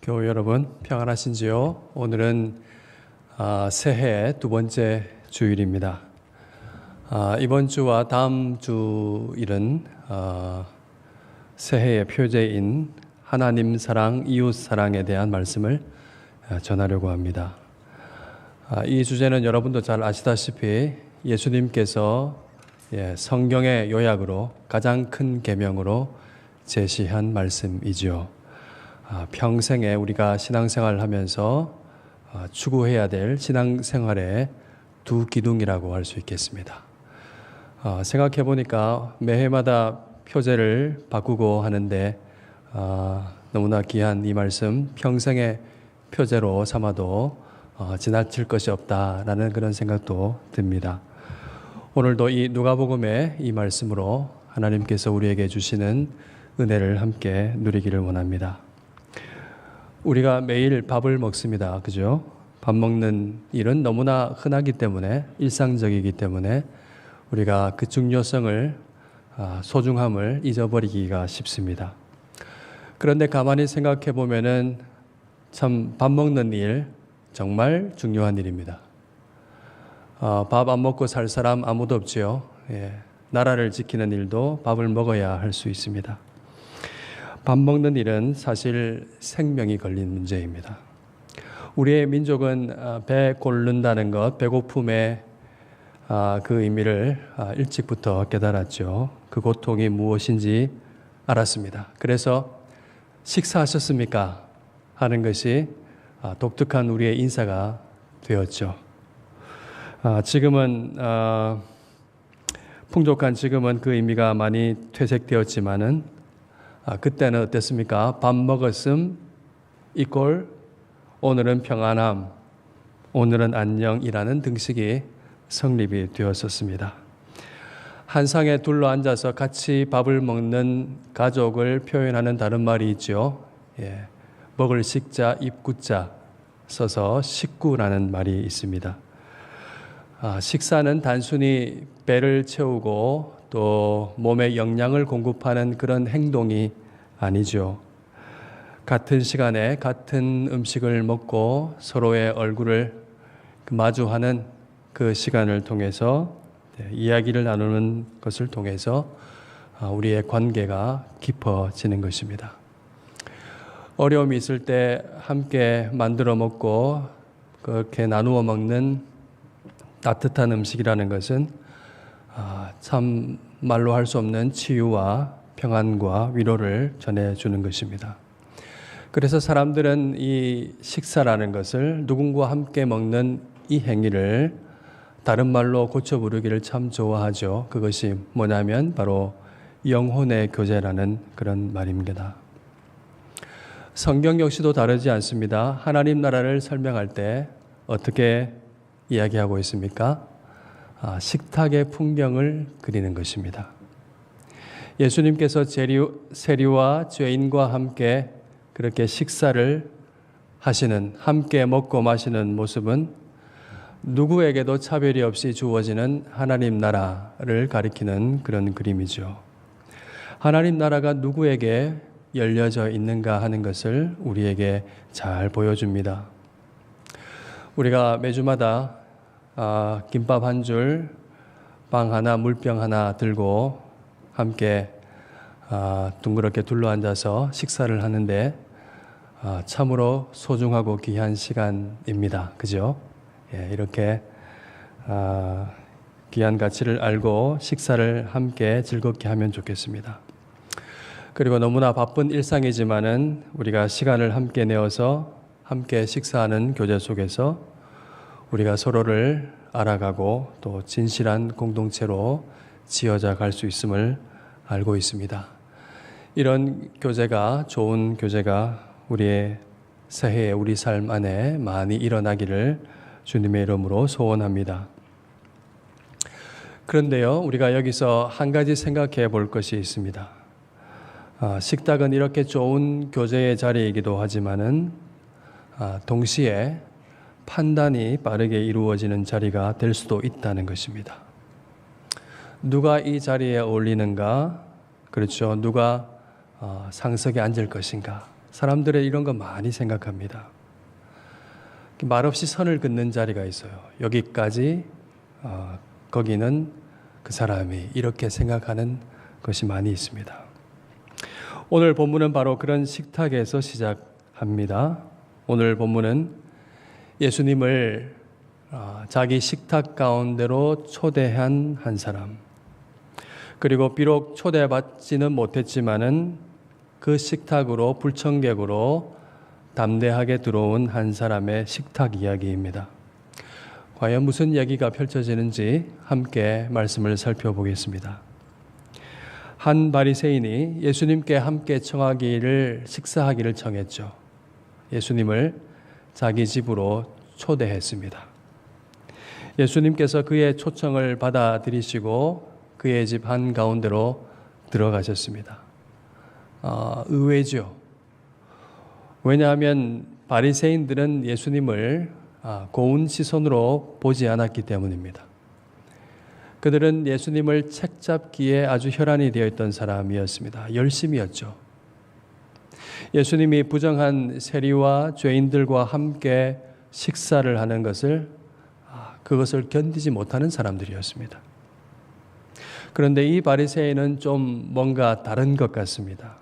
교회 여러분 평안하신지요? 오늘은 새해 두 번째 주일입니다. 이번 주와 다음 주일은 새해의 표제인 하나님 사랑, 이웃 사랑에 대한 말씀을 전하려고 합니다. 이 주제는 여러분도 잘 아시다시피 예수님께서 성경의 요약으로 가장 큰 계명으로 제시한 말씀이죠. 평생에 우리가 신앙생활을 하면서 추구해야 될 신앙생활의 두 기둥이라고 할 수 있겠습니다. 생각해 보니까 매해마다 표제를 바꾸고 하는데 너무나 귀한 이 말씀 평생의 표제로 삼아도 지나칠 것이 없다라는 그런 생각도 듭니다. 오늘도 이 누가복음의 이 말씀으로 하나님께서 우리에게 주시는 은혜를 함께 누리기를 원합니다. 우리가 매일 밥을 먹습니다. 그죠? 밥 먹는 일은 너무나 흔하기 때문에, 일상적이기 때문에 우리가 그 중요성을, 소중함을 잊어버리기가 쉽습니다. 그런데 가만히 생각해 보면은 참 밥 먹는 일 정말 중요한 일입니다. 밥 안 먹고 살 사람 아무도 없지요. 나라를 지키는 일도 밥을 먹어야 할 수 있습니다. 밥 먹는 일은 사실 생명이 걸린 문제입니다. 우리의 민족은 배 고른다는 것, 배고픔의 그 의미를 일찍부터 깨달았죠. 그 고통이 무엇인지 알았습니다. 그래서 식사하셨습니까? 하는 것이 독특한 우리의 인사가 되었죠. 지금은 풍족한 지금은 그 의미가 많이 퇴색되었지만은 그때는 어땠습니까? 밥 먹었음 이꼴 오늘은 평안함, 오늘은 안녕이라는 등식이 성립이 되었었습니다. 한 상에 둘러앉아서 같이 밥을 먹는 가족을 표현하는 다른 말이 있죠. 먹을 식자, 입구자 써서 식구라는 말이 있습니다. 식사는 단순히 배를 채우고 또 몸에 영양을 공급하는 그런 행동이 아니죠. 같은 시간에 같은 음식을 먹고 서로의 얼굴을 마주하는 그 시간을 통해서 이야기를 나누는 것을 통해서 우리의 관계가 깊어지는 것입니다. 어려움이 있을 때 함께 만들어 먹고 그렇게 나누어 먹는 따뜻한 음식이라는 것은 참 말로 할 수 없는 치유와 평안과 위로를 전해주는 것입니다. 그래서 사람들은 이 식사라는 것을 누군가와 함께 먹는 이 행위를 다른 말로 고쳐 부르기를 참 좋아하죠. 그것이 뭐냐면 바로 영혼의 교제라는 그런 말입니다. 성경 역시도 다르지 않습니다. 하나님 나라를 설명할 때 어떻게 이야기하고 있습니까? 식탁의 풍경을 그리는 것입니다. 예수님께서 세리와 죄인과 함께 그렇게 식사를 하시는, 함께 먹고 마시는 모습은 누구에게도 차별이 없이 주어지는 하나님 나라를 가리키는 그런 그림이죠. 하나님 나라가 누구에게 열려져 있는가 하는 것을 우리에게 잘 보여줍니다. 우리가 매주마다 김밥 한 줄, 빵 하나, 물병 하나 들고 함께 둥그렇게 둘러앉아서 식사를 하는데 참으로 소중하고 귀한 시간입니다. 그죠? 이렇게 귀한 가치를 알고 식사를 함께 즐겁게 하면 좋겠습니다. 그리고 너무나 바쁜 일상이지만은 우리가 시간을 함께 내어서 함께 식사하는 교제 속에서 우리가 서로를 알아가고 또 진실한 공동체로 지어져 갈 수 있음을 알고 있습니다. 이런 교제가, 좋은 교제가 우리의 새해에 우리 삶 안에 많이 일어나기를 주님의 이름으로 소원합니다. 그런데요, 우리가 여기서 한 가지 생각해 볼 것이 있습니다. 식탁은 이렇게 좋은 교제의 자리이기도 하지만은 동시에 판단이 빠르게 이루어지는 자리가 될 수도 있다는 것입니다. 누가 이 자리에 어울리는가? 그렇죠. 누가 상석에 앉을 것인가? 사람들의 이런 거 많이 생각합니다. 말없이 선을 긋는 자리가 있어요. 여기까지, 거기는 그 사람이 이렇게 생각하는 것이 많이 있습니다. 오늘 본문은 바로 그런 식탁에서 시작합니다. 오늘 본문은 예수님을 자기 식탁 가운데로 초대한 한 사람, 그리고 비록 초대받지는 못했지만은 그 식탁으로 불청객으로 담대하게 들어온 한 사람의 식탁 이야기입니다. 과연 무슨 이야기가 펼쳐지는지 함께 말씀을 살펴보겠습니다. 한 바리새인이 예수님께 함께 식사하기를 청했죠. 예수님을 자기 집으로 초대했습니다. 예수님께서 그의 초청을 받아들이시고 그의 집 한가운데로 들어가셨습니다. 의외죠. 왜냐하면 바리새인들은 예수님을 고운 시선으로 보지 않았기 때문입니다. 그들은 예수님을 책잡기에 아주 혈안이 되어 있던 사람이었습니다. 열심이었죠. 예수님이 부정한 세리와 죄인들과 함께 식사를 하는 그것을 견디지 못하는 사람들이었습니다. 그런데 이 바리새인은 좀 뭔가 다른 것 같습니다.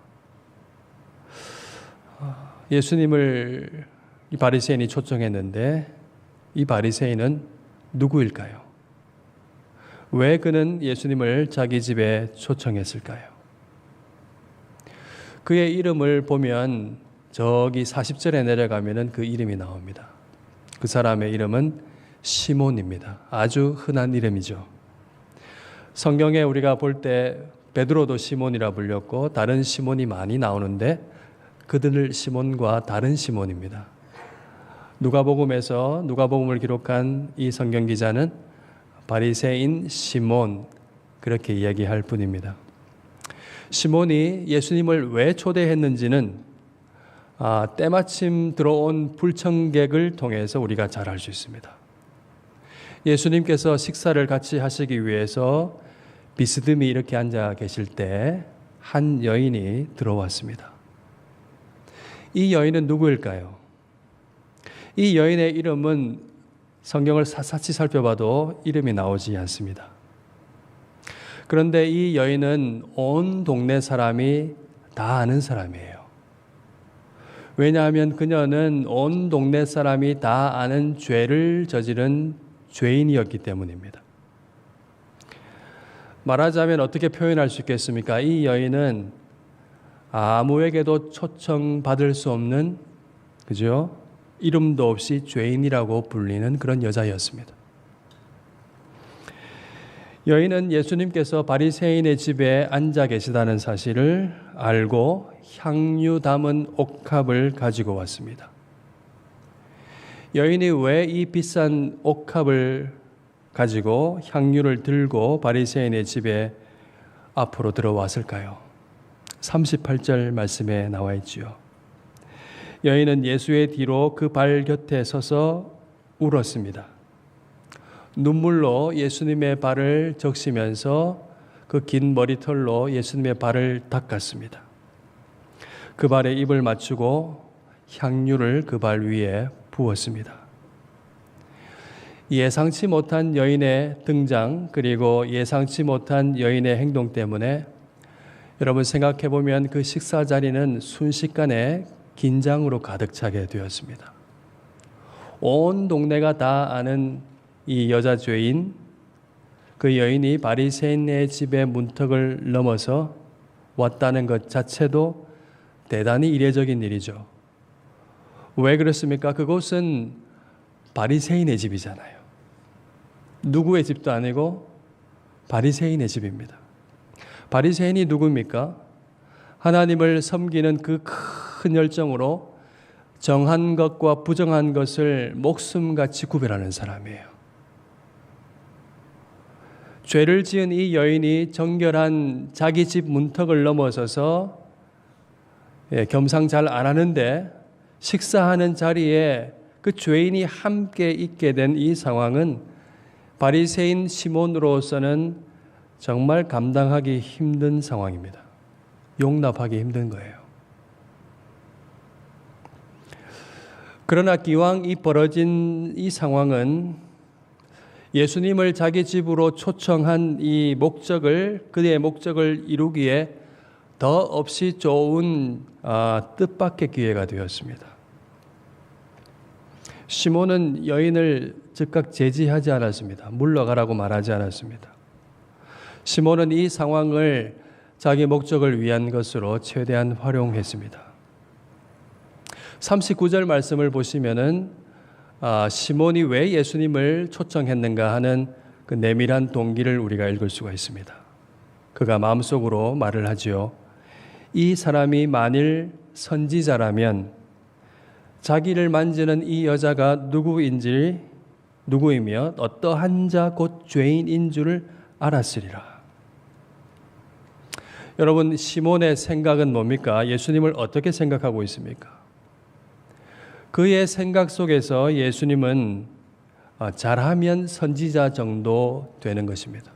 예수님을 이 바리새인이 초청했는데 이 바리새인은 누구일까요? 왜 그는 예수님을 자기 집에 초청했을까요? 그의 이름을 보면 저기 40절에 내려가면 그 이름이 나옵니다. 그 사람의 이름은 시몬입니다. 아주 흔한 이름이죠. 성경에 우리가 볼 때 베드로도 시몬이라 불렸고 다른 시몬이 많이 나오는데 그들 시몬과 다른 시몬입니다. 누가복음을 기록한 이 성경 기자는 바리새인 시몬 그렇게 이야기할 뿐입니다. 시몬이 예수님을 왜 초대했는지는 때마침 들어온 불청객을 통해서 우리가 잘 알 수 있습니다. 예수님께서 식사를 같이 하시기 위해서 비스듬히 이렇게 앉아 계실 때 한 여인이 들어왔습니다. 이 여인은 누구일까요? 이 여인의 이름은 성경을 샅샅이 살펴봐도 이름이 나오지 않습니다. 그런데 이 여인은 온 동네 사람이 다 아는 사람이에요. 왜냐하면 그녀는 온 동네 사람이 다 아는 죄를 저지른 죄인이었기 때문입니다. 말하자면 어떻게 표현할 수 있겠습니까? 이 여인은 아무에게도 초청받을 수 없는, 그죠? 이름도 없이 죄인이라고 불리는 그런 여자였습니다. 여인은 예수님께서 바리새인의 집에 앉아 계시다는 사실을 알고 향유 담은 옥합을 가지고 왔습니다. 여인이 왜 이 비싼 옥합을 가지고 향유를 들고 바리새인의 집에 앞으로 들어왔을까요? 38절 말씀에 나와 있지요. 여인은 예수의 뒤로 그 발 곁에 서서 울었습니다. 눈물로 예수님의 발을 적시면서 그 긴 머리털로 예수님의 발을 닦았습니다. 그 발에 입을 맞추고 향유를 그 발 위에 부었습니다. 예상치 못한 여인의 등장 그리고 예상치 못한 여인의 행동 때문에 여러분 생각해 보면 그 식사 자리는 순식간에 긴장으로 가득 차게 되었습니다. 온 동네가 다 아는 이 여자 죄인, 그 여인이 바리새인의 집의 문턱을 넘어서 왔다는 것 자체도 대단히 이례적인 일이죠. 왜 그렇습니까? 그곳은 바리새인의 집이잖아요. 누구의 집도 아니고 바리새인의 집입니다. 바리새인이 누굽니까? 하나님을 섬기는 그 큰 열정으로 정한 것과 부정한 것을 목숨같이 구별하는 사람이에요. 죄를 지은 이 여인이 정결한 자기 집 문턱을 넘어서서 겸상 잘 안 하는데 식사하는 자리에 그 죄인이 함께 있게 된 이 상황은 바리새인 시몬으로서는 정말 감당하기 힘든 상황입니다. 용납하기 힘든 거예요. 그러나 기왕 벌어진 이 상황은 예수님을 자기 집으로 초청한 이 목적을, 그의 목적을 이루기에 더 없이 좋은 뜻밖의 기회가 되었습니다. 시몬은 여인을 즉각 제지하지 않았습니다. 물러가라고 말하지 않았습니다. 시몬은 이 상황을 자기 목적을 위한 것으로 최대한 활용했습니다. 39절 말씀을 보시면은 시몬이 왜 예수님을 초청했는가 하는 그 내밀한 동기를 우리가 읽을 수가 있습니다. 그가 마음속으로 말을 하지요. 이 사람이 만일 선지자라면 자기를 만지는 이 여자가 누구이며 어떠한 자 곧 죄인인 줄을 알았으리라. 여러분, 시몬의 생각은 뭡니까? 예수님을 어떻게 생각하고 있습니까? 그의 생각 속에서 예수님은 잘하면 선지자 정도 되는 것입니다.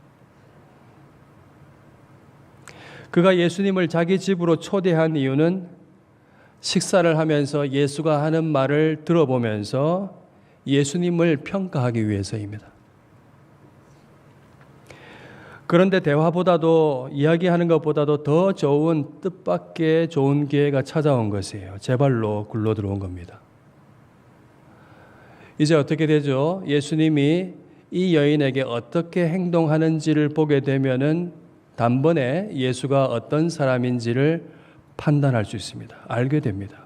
그가 예수님을 자기 집으로 초대한 이유는 식사를 하면서 예수가 하는 말을 들어보면서 예수님을 평가하기 위해서입니다. 그런데 대화보다도, 이야기하는 것보다도 더 좋은, 뜻밖의 좋은 기회가 찾아온 것이에요. 제 발로 굴러 들어온 겁니다. 이제 어떻게 되죠? 예수님이 이 여인에게 어떻게 행동하는지를 보게 되면은 단번에 예수가 어떤 사람인지를 판단할 수 있습니다. 알게 됩니다.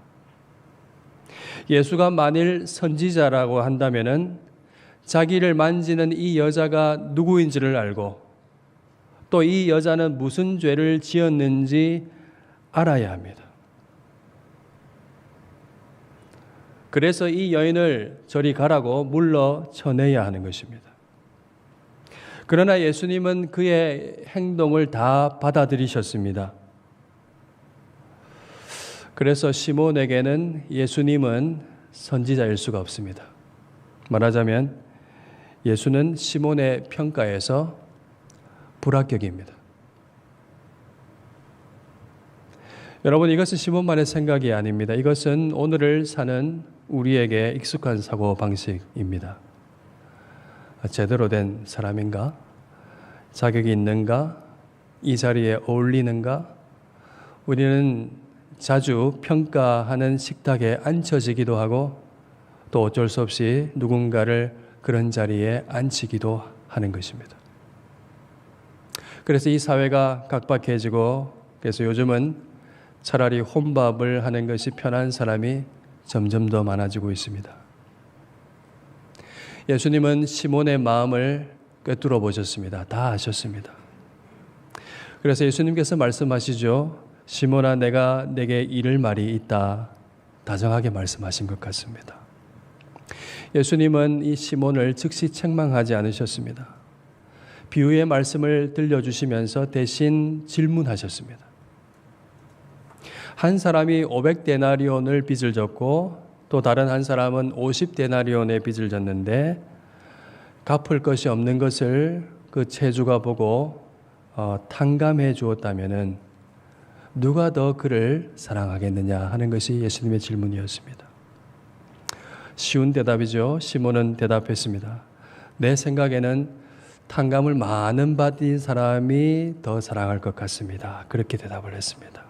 예수가 만일 선지자라고 한다면은 자기를 만지는 이 여자가 누구인지를 알고 또 이 여자는 무슨 죄를 지었는지 알아야 합니다. 그래서 이 여인을 저리 가라고 물러 쳐내야 하는 것입니다. 그러나 예수님은 그의 행동을 다 받아들이셨습니다. 그래서 시몬에게는 예수님은 선지자일 수가 없습니다. 말하자면 예수는 시몬의 평가에서 불합격입니다. 여러분, 이것은 시몬만의 생각이 아닙니다. 이것은 오늘을 사는 우리에게 익숙한 사고방식입니다. 제대로 된 사람인가? 자격이 있는가? 이 자리에 어울리는가? 우리는 자주 평가하는 식탁에 앉혀지기도 하고 또 어쩔 수 없이 누군가를 그런 자리에 앉히기도 하는 것입니다. 그래서 이 사회가 각박해지고 그래서 요즘은 차라리 혼밥을 하는 것이 편한 사람이 점점 더 많아지고 있습니다. 예수님은 시몬의 마음을 꿰뚫어 보셨습니다. 다 아셨습니다. 그래서 예수님께서 말씀하시죠. 시몬아, 내가 내게 이를 말이 있다. 다정하게 말씀하신 것 같습니다. 예수님은 이 시몬을 즉시 책망하지 않으셨습니다. 비유의 말씀을 들려주시면서 대신 질문하셨습니다. 한 사람이 500데나리온을 빚을 졌고 또 다른 한 사람은 50데나리온의 빚을 졌는데 갚을 것이 없는 것을 그 채주가 보고 탕감해 주었다면은 누가 더 그를 사랑하겠느냐 하는 것이 예수님의 질문이었습니다. 쉬운 대답이죠. 시몬은 대답했습니다. 내 생각에는 탕감을 많은 받은 사람이 더 사랑할 것 같습니다. 그렇게 대답을 했습니다.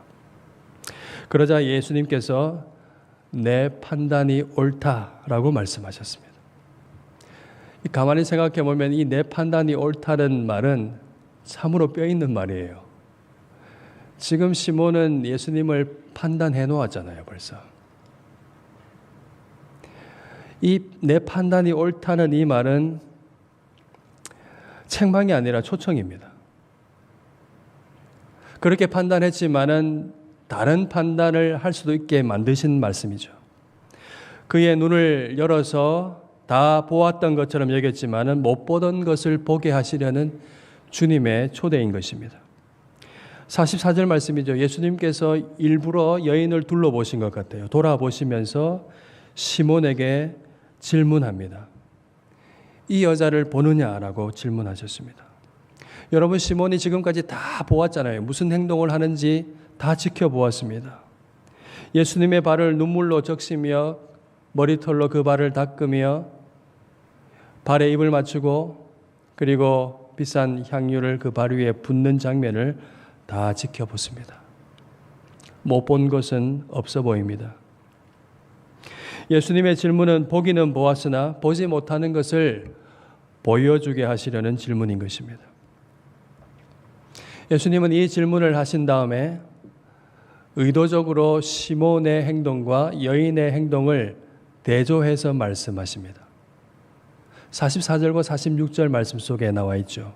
그러자 예수님께서 내 판단이 옳다라고 말씀하셨습니다. 가만히 생각해 보면 이 내 판단이 옳다는 말은 참으로 뼈 있는 말이에요. 지금 시몬은 예수님을 판단해 놓았잖아요, 벌써. 이 내 판단이 옳다는 이 말은 책망이 아니라 초청입니다. 그렇게 판단했지만은 다른 판단을 할 수도 있게 만드신 말씀이죠. 그의 눈을 열어서 다 보았던 것처럼 여겼지만은 못 보던 것을 보게 하시려는 주님의 초대인 것입니다. 44절 말씀이죠. 예수님께서 일부러 여인을 둘러보신 것 같아요. 돌아보시면서 시몬에게 질문합니다. 이 여자를 보느냐라고 질문하셨습니다. 여러분, 시몬이 지금까지 다 보았잖아요. 무슨 행동을 하는지 다 지켜보았습니다. 예수님의 발을 눈물로 적시며 머리털로 그 발을 닦으며 발에 입을 맞추고 그리고 비싼 향유를 그 발 위에 붓는 장면을 다 지켜보습니다. 못 본 것은 없어 보입니다. 예수님의 질문은 보기는 보았으나 보지 못하는 것을 보여주게 하시려는 질문인 것입니다. 예수님은 이 질문을 하신 다음에 의도적으로 시몬의 행동과 여인의 행동을 대조해서 말씀하십니다. 44절과 46절 말씀 속에 나와 있죠.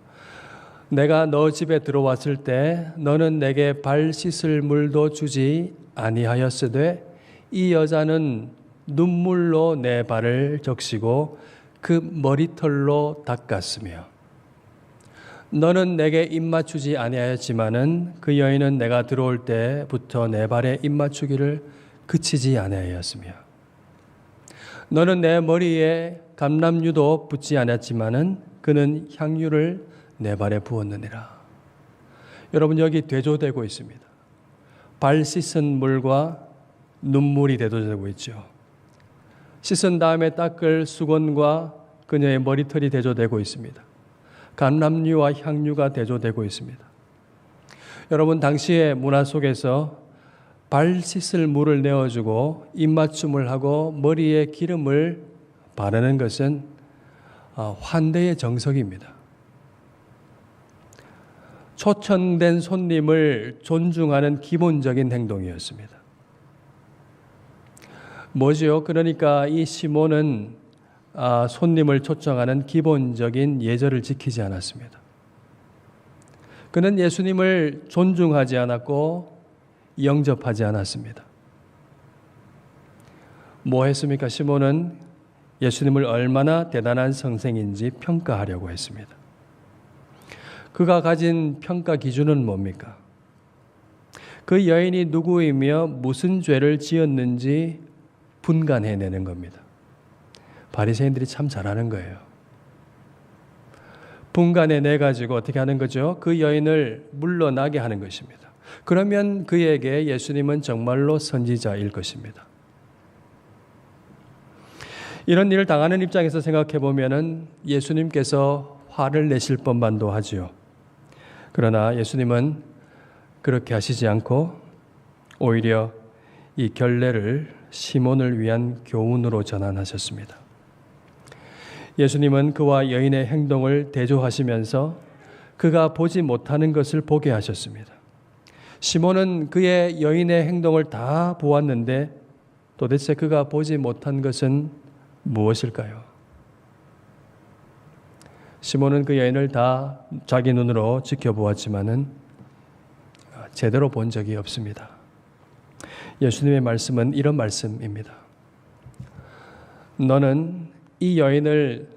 내가 너 집에 들어왔을 때 너는 내게 발 씻을 물도 주지 아니하였으되 이 여자는 눈물로 내 발을 적시고 그 머리털로 닦았으며 너는 내게 입맞추지 아니하였지만은 그 여인은 내가 들어올 때부터 내 발에 입맞추기를 그치지 아니하였으며 너는 내 머리에 감람유도 붓지 않았지만은 그는 향유를 내 발에 부었느니라. 여러분 여기 대조되고 있습니다. 발 씻은 물과 눈물이 대조되고 있죠. 씻은 다음에 닦을 수건과 그녀의 머리털이 대조되고 있습니다. 감람유와 향유가 대조되고 있습니다. 여러분 당시의 문화 속에서 발 씻을 물을 내어주고 입맞춤을 하고 머리에 기름을 바르는 것은 환대의 정석입니다. 초청된 손님을 존중하는 기본적인 행동이었습니다. 뭐지요? 그러니까 이 시몬은 손님을 초청하는 기본적인 예절을 지키지 않았습니다. 그는 예수님을 존중하지 않았고 영접하지 않았습니다. 뭐 했습니까? 시몬은 예수님을 얼마나 대단한 선생인지 평가하려고 했습니다. 그가 가진 평가 기준은 뭡니까? 그 여인이 누구이며 무슨 죄를 지었는지 분간해내는 겁니다. 바리새인들이 참 잘하는 거예요. 분간해내가지고 어떻게 하는 거죠? 그 여인을 물러나게 하는 것입니다. 그러면 그에게 예수님은 정말로 선지자일 것입니다. 이런 일을 당하는 입장에서 생각해 보면은 예수님께서 화를 내실 법만도 하지요. 그러나 예수님은 그렇게 하시지 않고 오히려 이 결례를 시몬을 위한 교훈으로 전환하셨습니다. 예수님은 그와 여인의 행동을 대조하시면서 그가 보지 못하는 것을 보게 하셨습니다. 시몬은 그의 여인의 행동을 다 보았는데 도대체 그가 보지 못한 것은 무엇일까요? 시몬은 그 여인을 다 자기 눈으로 지켜보았지만은 제대로 본 적이 없습니다. 예수님의 말씀은 이런 말씀입니다. 너는 이 여인을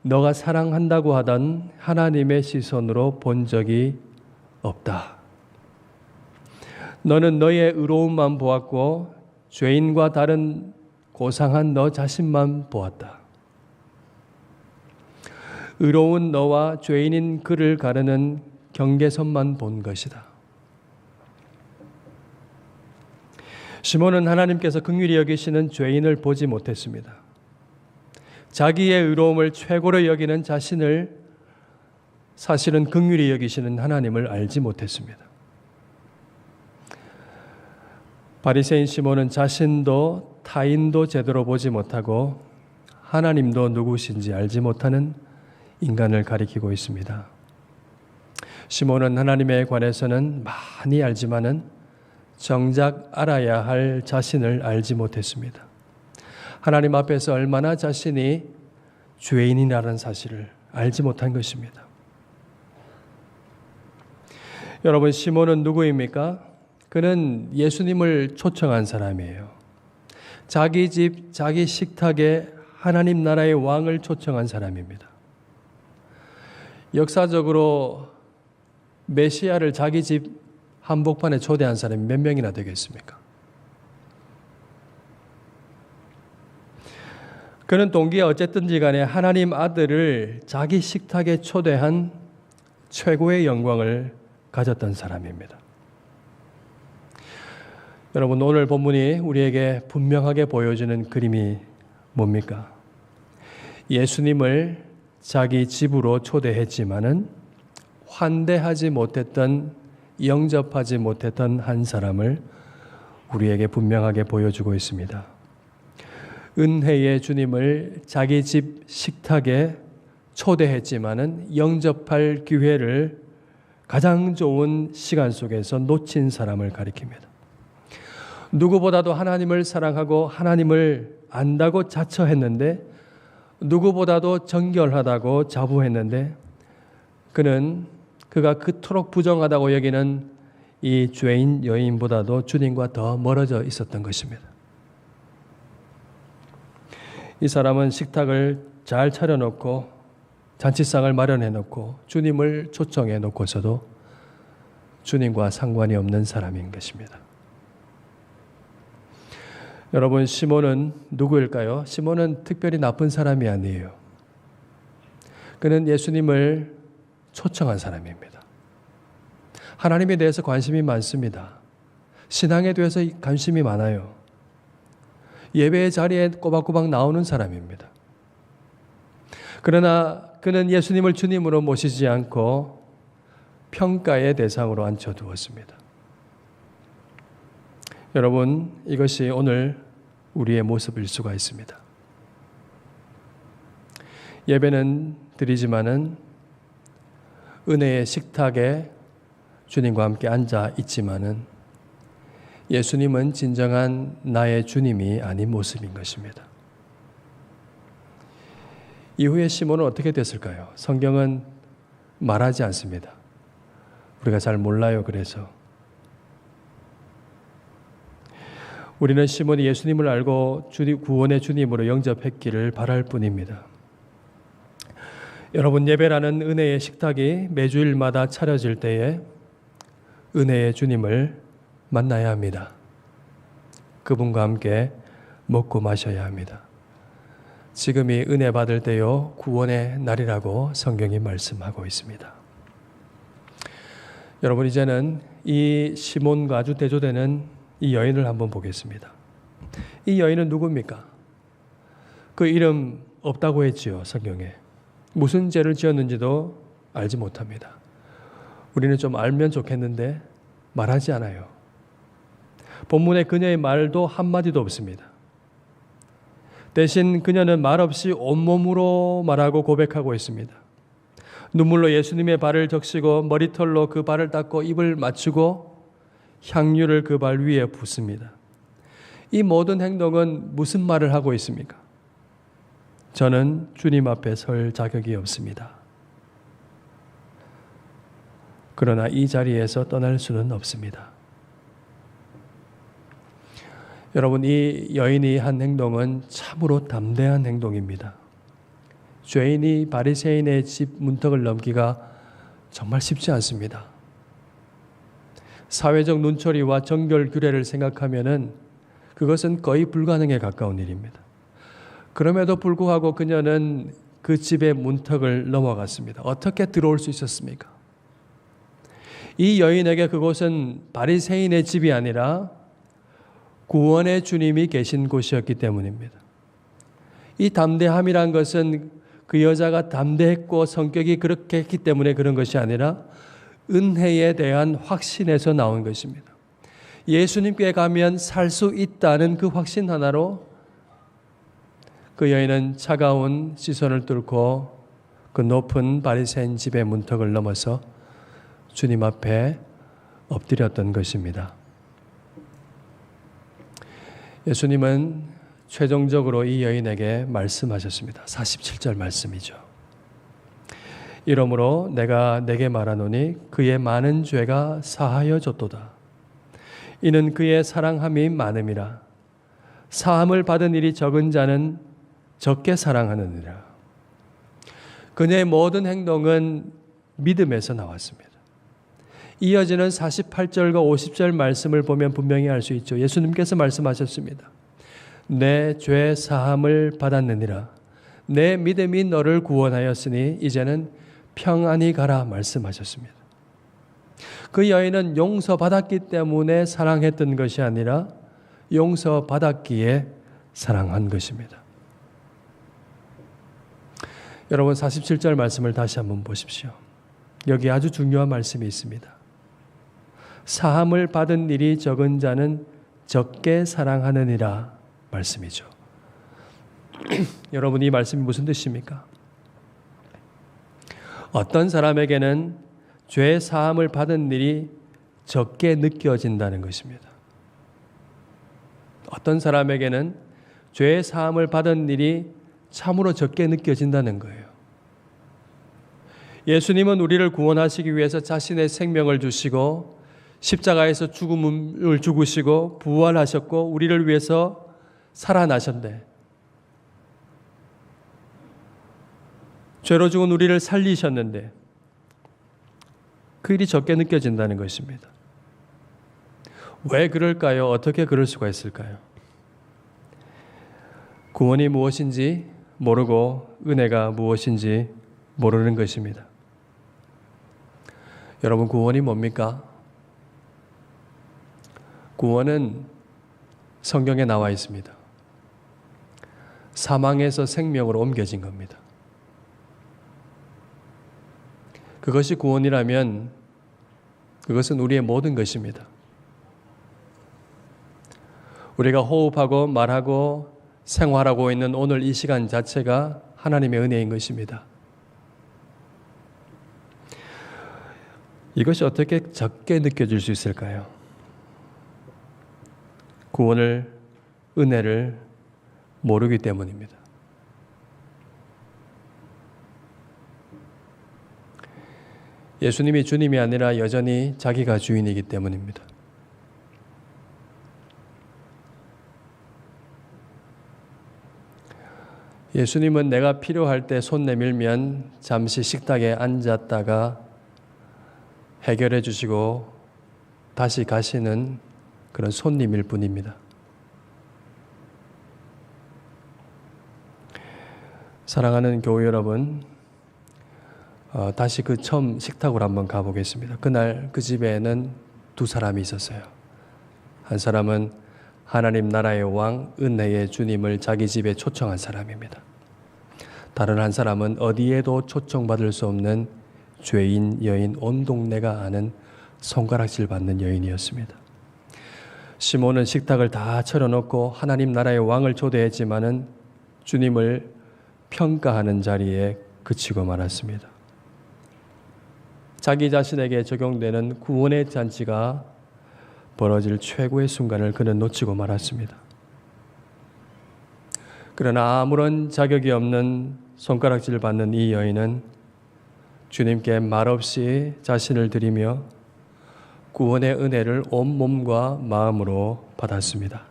너가 사랑한다고 하던 하나님의 시선으로 본 적이 없다. 너는 너의 의로움만 보았고 죄인과 다른 고상한 너 자신만 보았다. 의로운 너와 죄인인 그를 가르는 경계선만 본 것이다. 시몬은 하나님께서 긍휼히 여기시는 죄인을 보지 못했습니다. 자기의 의로움을 최고로 여기는 자신을 사실은 긍휼히 여기시는 하나님을 알지 못했습니다. 바리새인 시몬은 자신도 타인도 제대로 보지 못하고 하나님도 누구신지 알지 못하는 인간을 가리키고 있습니다. 시몬은 하나님에 관해서는 많이 알지만은 정작 알아야 할 자신을 알지 못했습니다. 하나님 앞에서 얼마나 자신이 죄인이라는 사실을 알지 못한 것입니다. 여러분, 시몬은 누구입니까? 그는 예수님을 초청한 사람이에요. 자기 집, 자기 식탁에 하나님 나라의 왕을 초청한 사람입니다. 역사적으로 메시아를 자기 집 한복판에 초대한 사람이 몇 명이나 되겠습니까? 그는 동기가 어쨌든지 간에 하나님 아들을 자기 식탁에 초대한 최고의 영광을 가졌던 사람입니다. 여러분, 오늘 본문이 우리에게 분명하게 보여주는 그림이 뭡니까? 예수님을 자기 집으로 초대했지만은 환대하지 못했던, 영접하지 못했던 한 사람을 우리에게 분명하게 보여주고 있습니다. 은혜의 주님을 자기 집 식탁에 초대했지만은 영접할 기회를 가장 좋은 시간 속에서 놓친 사람을 가리킵니다. 누구보다도 하나님을 사랑하고 하나님을 안다고 자처했는데, 누구보다도 정결하다고 자부했는데, 그가 그토록 부정하다고 여기는 이 죄인 여인보다도 주님과 더 멀어져 있었던 것입니다. 이 사람은 식탁을 잘 차려놓고 잔치상을 마련해놓고 주님을 초청해 놓고서도 주님과 상관이 없는 사람인 것입니다. 여러분, 시몬은 누구일까요? 시몬은 특별히 나쁜 사람이 아니에요. 그는 예수님을 초청한 사람입니다. 하나님에 대해서 관심이 많습니다. 신앙에 대해서 관심이 많아요. 예배의 자리에 꼬박꼬박 나오는 사람입니다. 그러나 그는 예수님을 주님으로 모시지 않고 평가의 대상으로 앉혀두었습니다. 여러분, 이것이 오늘 우리의 모습일 수가 있습니다. 예배는 드리지만은 은혜의 식탁에 주님과 함께 앉아 있지만은 예수님은 진정한 나의 주님이 아닌 모습인 것입니다. 이후에 시몬은 어떻게 됐을까요? 성경은 말하지 않습니다. 우리가 잘 몰라요. 그래서 우리는 시몬이 예수님을 알고 구원의 주님으로 영접했기를 바랄 뿐입니다. 여러분, 예배라는 은혜의 식탁이 매주일마다 차려질 때에 은혜의 주님을 만나야 합니다. 그분과 함께 먹고 마셔야 합니다. 지금이 은혜 받을 때요 구원의 날이라고 성경이 말씀하고 있습니다. 여러분, 이제는 이 시몬과 아주 대조되는 이 여인을 한번 보겠습니다. 이 여인은 누굽니까? 그 이름 없다고 했지요, 성경에. 무슨 죄를 지었는지도 알지 못합니다. 우리는 좀 알면 좋겠는데 말하지 않아요. 본문에 그녀의 말도 한마디도 없습니다. 대신 그녀는 말없이 온몸으로 말하고 고백하고 있습니다. 눈물로 예수님의 발을 적시고 머리털로 그 발을 닦고 입을 맞추고 향유를 그 발 위에 붓습니다. 이 모든 행동은 무슨 말을 하고 있습니까? 저는 주님 앞에 설 자격이 없습니다. 그러나 이 자리에서 떠날 수는 없습니다. 여러분, 이 여인이 한 행동은 참으로 담대한 행동입니다. 죄인이 바리새인의 집 문턱을 넘기가 정말 쉽지 않습니다. 사회적 눈초리와 정결 규례를 생각하면은 그것은 거의 불가능에 가까운 일입니다. 그럼에도 불구하고 그녀는 그 집의 문턱을 넘어갔습니다. 어떻게 들어올 수 있었습니까? 이 여인에게 그곳은 바리새인의 집이 아니라 구원의 주님이 계신 곳이었기 때문입니다. 이 담대함이란 것은 그 여자가 담대했고 성격이 그렇게 했기 때문에 그런 것이 아니라 은혜에 대한 확신에서 나온 것입니다. 예수님께 가면 살 수 있다는 그 확신 하나로 그 여인은 차가운 시선을 뚫고 그 높은 바리새인 집의 문턱을 넘어서 주님 앞에 엎드렸던 것입니다. 예수님은 최종적으로 이 여인에게 말씀하셨습니다. 47절 말씀이죠. 이러므로 내가 내게 말하노니 그의 많은 죄가 사하여 졌도다. 이는 그의 사랑함이 많음이라. 사함을 받은 일이 적은 자는 적게 사랑하느니라. 그녀의 모든 행동은 믿음에서 나왔습니다. 이어지는 48절과 50절 말씀을 보면 분명히 알 수 있죠. 예수님께서 말씀하셨습니다. 내 죄 사함을 받았느니라. 내 믿음이 너를 구원하였으니 이제는 평안히 가라 말씀하셨습니다. 그 여인은 용서받았기 때문에 사랑했던 것이 아니라 용서받았기에 사랑한 것입니다. 여러분 47절 말씀을 다시 한번 보십시오. 여기 아주 중요한 말씀이 있습니다. 사함을 받은 일이 적은 자는 적게 사랑하느니라 말씀이죠. 여러분 이 말씀이 무슨 뜻입니까? 어떤 사람에게는 죄 사함을 받은 일이 적게 느껴진다는 것입니다. 어떤 사람에게는 죄 사함을 받은 일이 참으로 적게 느껴진다는 거예요. 예수님은 우리를 구원하시기 위해서 자신의 생명을 주시고 십자가에서 죽음을 죽으시고 부활하셨고 우리를 위해서 살아나셨네. 죄로 죽은 우리를 살리셨는데 그 일이 적게 느껴진다는 것입니다. 왜 그럴까요? 어떻게 그럴 수가 있을까요? 구원이 무엇인지 모르고 은혜가 무엇인지 모르는 것입니다. 여러분 구원이 뭡니까? 구원은 성경에 나와 있습니다. 사망에서 생명으로 옮겨진 겁니다. 그것이 구원이라면 그것은 우리의 모든 것입니다. 우리가 호흡하고 말하고 생활하고 있는 오늘 이 시간 자체가 하나님의 은혜인 것입니다. 이것이 어떻게 적게 느껴질 수 있을까요? 구원을, 은혜를 모르기 때문입니다. 예수님이 주님이 아니라 여전히 자기가 주인이기 때문입니다. 예수님은 내가 필요할 때 손 내밀면 잠시 식탁에 앉았다가 해결해 주시고 다시 가시는 그런 손님일 뿐입니다. 사랑하는 교회 여러분, 다시 그 처음 식탁으로 한번 가보겠습니다. 그날 그 집에는 두 사람이 있었어요. 한 사람은 하나님 나라의 왕, 은혜의 주님을 자기 집에 초청한 사람입니다. 다른 한 사람은 어디에도 초청받을 수 없는 죄인 여인, 온 동네가 아는 손가락질 받는 여인이었습니다. 시몬은 식탁을 다 차려놓고 하나님 나라의 왕을 초대했지만은 주님을 평가하는 자리에 그치고 말았습니다. 자기 자신에게 적용되는 구원의 잔치가 벌어질 최고의 순간을 그는 놓치고 말았습니다. 그러나 아무런 자격이 없는 손가락질 받는 이 여인은 주님께 말없이 자신을 드리며 구원의 은혜를 온 몸과 마음으로 받았습니다.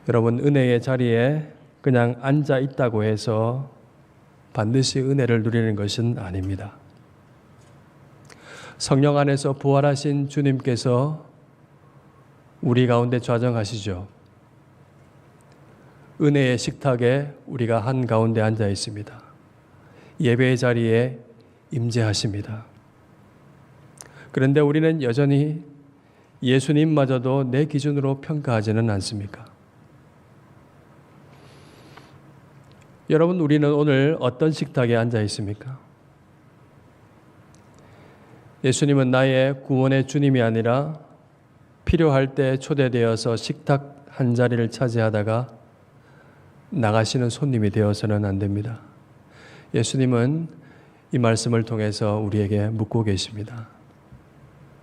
여러분, 은혜의 자리에 그냥 앉아 있다고 해서 반드시 은혜를 누리는 것은 아닙니다. 성령 안에서 부활하신 주님께서 우리 가운데 좌정하시죠. 은혜의 식탁에 우리가 한가운데 앉아 있습니다. 예배의 자리에 임재하십니다. 그런데 우리는 여전히 예수님마저도 내 기준으로 평가하지는 않습니까? 여러분, 우리는 오늘 어떤 식탁에 앉아 있습니까? 예수님은 나의 구원의 주님이 아니라 필요할 때 초대되어서 식탁 한 자리를 차지하다가 나가시는 손님이 되어서는 안 됩니다. 예수님은 이 말씀을 통해서 우리에게 묻고 계십니다.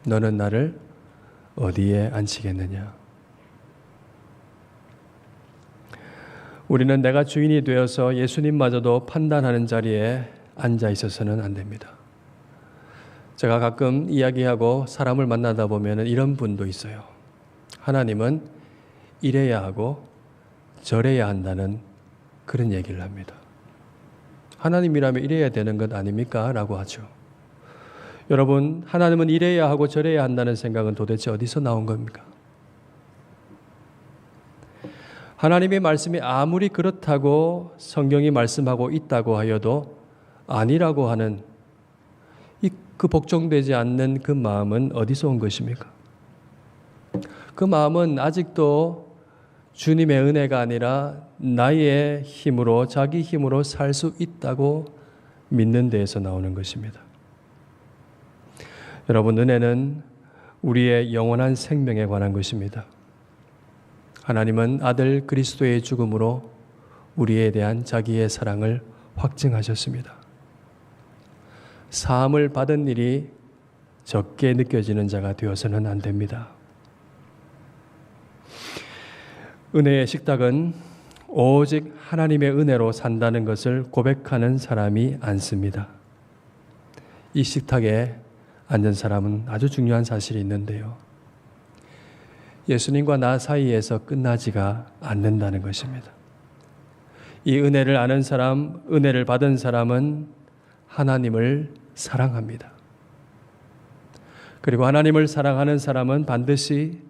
너는 나를 어디에 앉히겠느냐? 우리는 내가 주인이 되어서 예수님마저도 판단하는 자리에 앉아 있어서는 안 됩니다. 제가 가끔 이야기하고 사람을 만나다 보면 이런 분도 있어요. 하나님은 이래야 하고 저래야 한다는 그런 얘기를 합니다. 하나님이라면 이래야 되는 것 아닙니까? 라고 하죠. 여러분, 하나님은 이래야 하고 저래야 한다는 생각은 도대체 어디서 나온 겁니까? 하나님의 말씀이 아무리 그렇다고 성경이 말씀하고 있다고 하여도 아니라고 하는 그 복종되지 않는 그 마음은 어디서 온 것입니까? 그 마음은 아직도 주님의 은혜가 아니라 나의 힘으로, 자기 힘으로 살 수 있다고 믿는 데에서 나오는 것입니다. 여러분, 은혜는 우리의 영원한 생명에 관한 것입니다. 하나님은 아들 그리스도의 죽음으로 우리에 대한 자기의 사랑을 확증하셨습니다. 사함을 받은 일이 적게 느껴지는 자가 되어서는 안 됩니다. 은혜의 식탁은 오직 하나님의 은혜로 산다는 것을 고백하는 사람이 앉습니다. 이 식탁에 앉은 사람은 아주 중요한 사실이 있는데요. 예수님과 나 사이에서 끝나지가 않는다는 것입니다. 이 은혜를 아는 사람, 은혜를 받은 사람은 하나님을 사랑합니다. 그리고 하나님을 사랑하는 사람은 반드시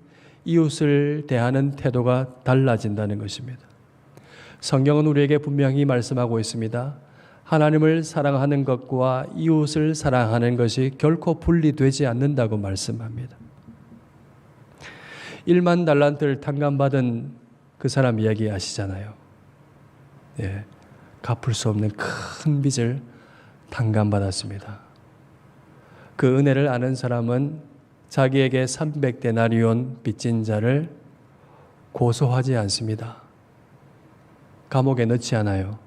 이웃을 대하는 태도가 달라진다는 것입니다. 성경은 우리에게 분명히 말씀하고 있습니다. 하나님을 사랑하는 것과 이웃을 사랑하는 것이 결코 분리되지 않는다고 말씀합니다. 1만 달란트를 탕감받은 그 사람 이야기 아시잖아요. 예, 갚을 수 없는 큰 빚을 탕감받았습니다. 그 은혜를 아는 사람은 자기에게 300데나리온 빚진 자를 고소하지 않습니다. 감옥에 넣지 않아요.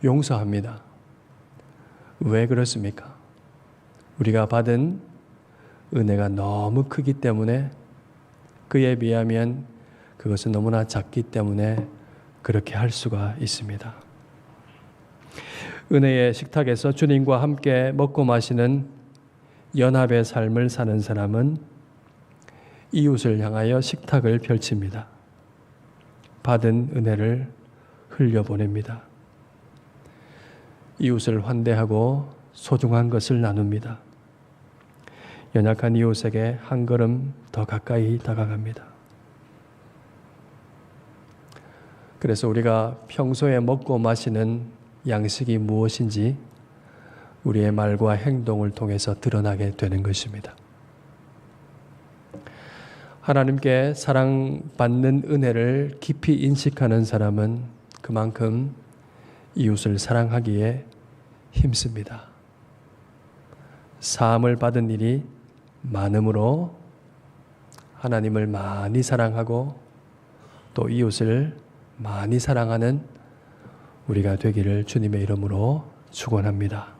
용서합니다. 왜 그렇습니까? 우리가 받은 은혜가 너무 크기 때문에, 그에 비하면 그것은 너무나 작기 때문에 그렇게 할 수가 있습니다. 은혜의 식탁에서 주님과 함께 먹고 마시는 연합의 삶을 사는 사람은 이웃을 향하여 식탁을 펼칩니다. 받은 은혜를 흘려보냅니다. 이웃을 환대하고 소중한 것을 나눕니다. 연약한 이웃에게 한 걸음 더 가까이 다가갑니다. 그래서 우리가 평소에 먹고 마시는 양식이 무엇인지 우리의 말과 행동을 통해서 드러나게 되는 것입니다. 하나님께 사랑받는 은혜를 깊이 인식하는 사람은 그만큼 이웃을 사랑하기에 힘씁니다. 사함을 받은 일이 많음으로 하나님을 많이 사랑하고 또 이웃을 많이 사랑하는 우리가 되기를 주님의 이름으로 축원합니다.